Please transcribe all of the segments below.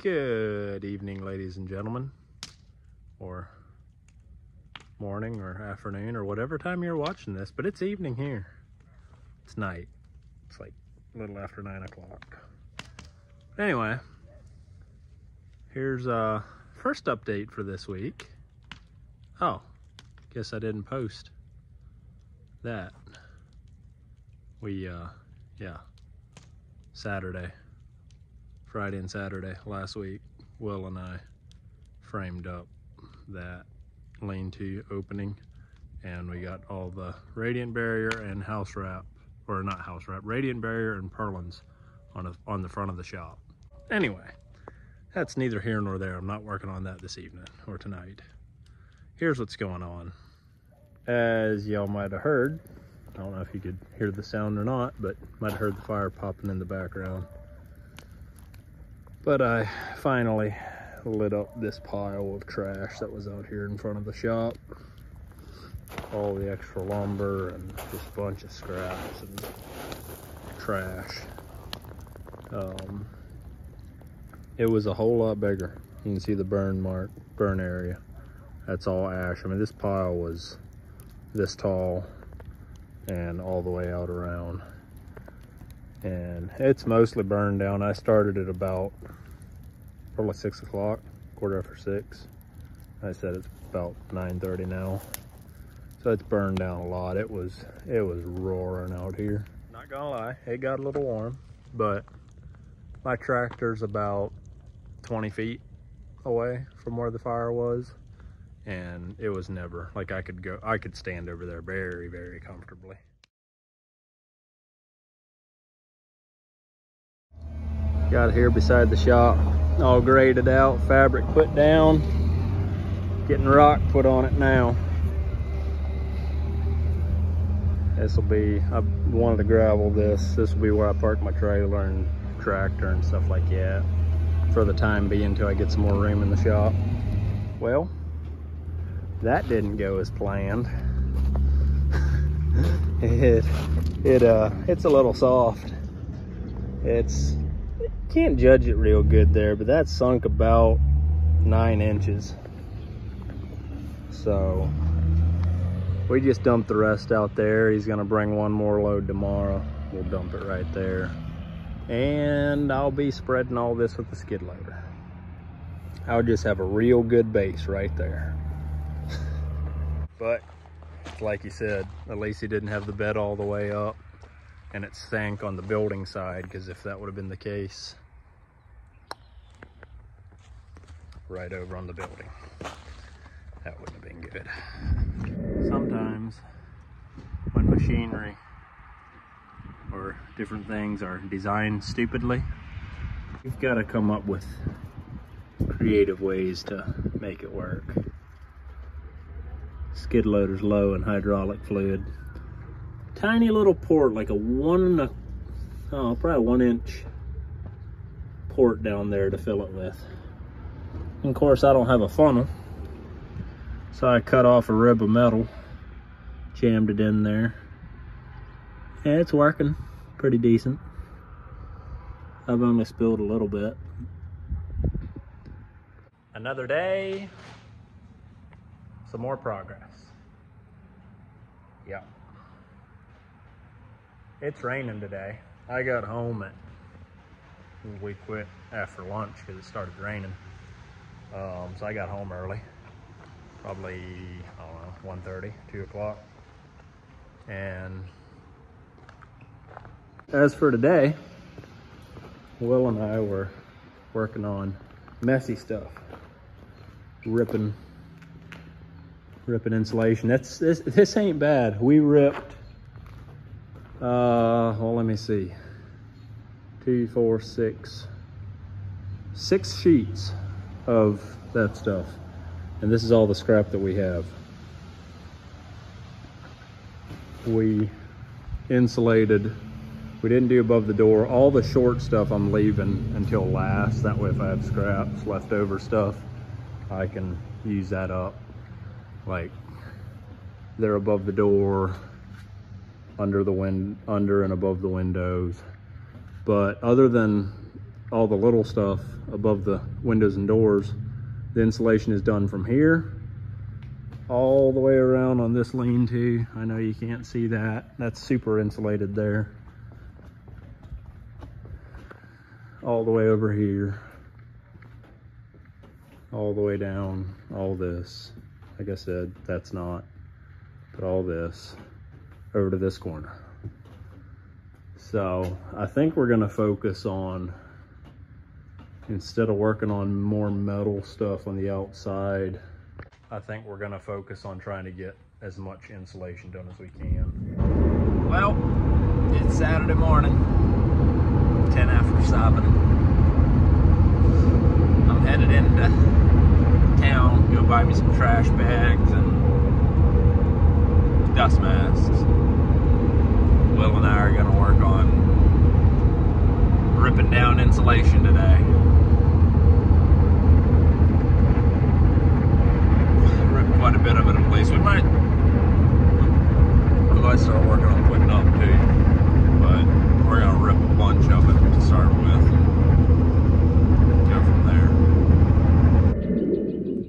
Good evening, ladies and gentlemen, or morning or afternoon or whatever time you're watching this, but it's evening here. It's night. It's like a little after 9 o'clock. Anyway, here's first update for this week. Oh, guess I didn't post that. Friday and Saturday last week, Will and I framed up that lean-to opening, and we got all the radiant barrier and house wrap, or not house wrap, radiant barrier and purlins on the front of the shop. Anyway, that's neither here nor there. I'm not working on that this evening or tonight. Here's what's going on. As y'all might have heard, I don't know if you could hear the sound or not, but might have heard the fire popping in the background. But I finally lit up this pile of trash that was out here in front of the shop. All the extra lumber and just a bunch of scraps and trash. It was a whole lot bigger. You can see the burn area. That's all ash. I mean, this pile was this tall and all the way out around. And it's mostly burned down. I started at about probably 6 o'clock, quarter after 6. I said it's about 9:30 now. So it's burned down a lot. It was roaring out here. Not gonna lie, it got a little warm, but my tractor's about 20 feet away from where the fire was, and it was never like I could stand over there very, very comfortably. Got here beside the shop, all graded out, fabric put down, getting rock put on it now. This will be, I wanted to gravel this. This will be where I park my trailer and tractor and stuff like that for the time being until I get some more room in the shop. Well, that didn't go as planned. It's a little soft. Can't judge it real good there, but that sunk about 9 inches. So we just dumped the rest out there. He's gonna bring one more load tomorrow. We'll dump it right there. And I'll be spreading all this with the skid loader. I'll just have a real good base right there. But like you said, at least he didn't have the bed all the way up and it sank on the building side, because if that would have been the case, right over on the building, that wouldn't have been good. Sometimes when machinery or different things are designed stupidly, you've got to come up with creative ways to make it work. Skid loader's low in hydraulic fluid. Tiny little port, like a probably 1 inch port down there to fill it with. And of course, I don't have a funnel, so I cut off a rib of metal, jammed it in there. Yeah, it's working pretty decent. I've only spilled a little bit. Another day, some more progress. Yeah. It's raining today. I got home we quit after lunch because it started raining. So I got home early, probably, I don't know, 1:30, 2 o'clock. And as for today, Will and I were working on messy stuff, ripping insulation. This ain't bad. We ripped, well, let me see, 2, 4, 6 sheets of that stuff, and this is all the scrap that we have. We insulated. We didn't do above the door. All the short stuff I'm leaving until last. That way if I have scraps, leftover stuff, I can use that up. Like, they're above the door, under and above the windows. But other than all the little stuff above the windows and doors. The insulation is done from here all the way around on this lean-to. I know you can't see that. That's super insulated there. All the way over here. All the way down, all this. Like I said, that's not, but all this over to this corner. So I think we're gonna focus on, instead of working on more metal stuff on the outside, I think we're gonna focus on trying to get as much insulation done as we can. Well, it's Saturday morning, 10 after 7. I'm headed into town, go buy me some trash bags and dust masks. Will and I are gonna work on ripping down insulation today. Ripped quite a bit of it at least. We might start working on putting up too, but we're gonna rip a bunch of it to start with and go from there.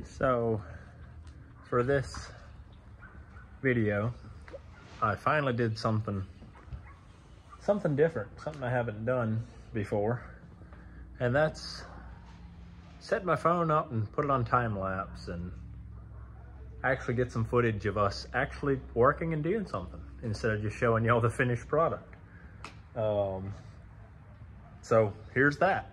So for this video, I finally did something different, something I haven't done before, and that's set my phone up and put it on time lapse and actually get some footage of us actually working and doing something instead of just showing y'all the finished product. So here's that.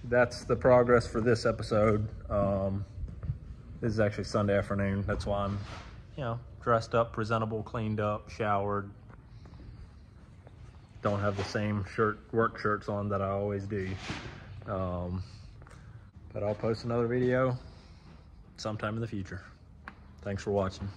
That's the progress for this episode. This is actually Sunday afternoon. That's why I'm, dressed up, presentable, cleaned up, showered. Don't have the same work shirts on that I always do. But I'll post another video sometime in the future. Thanks for watching.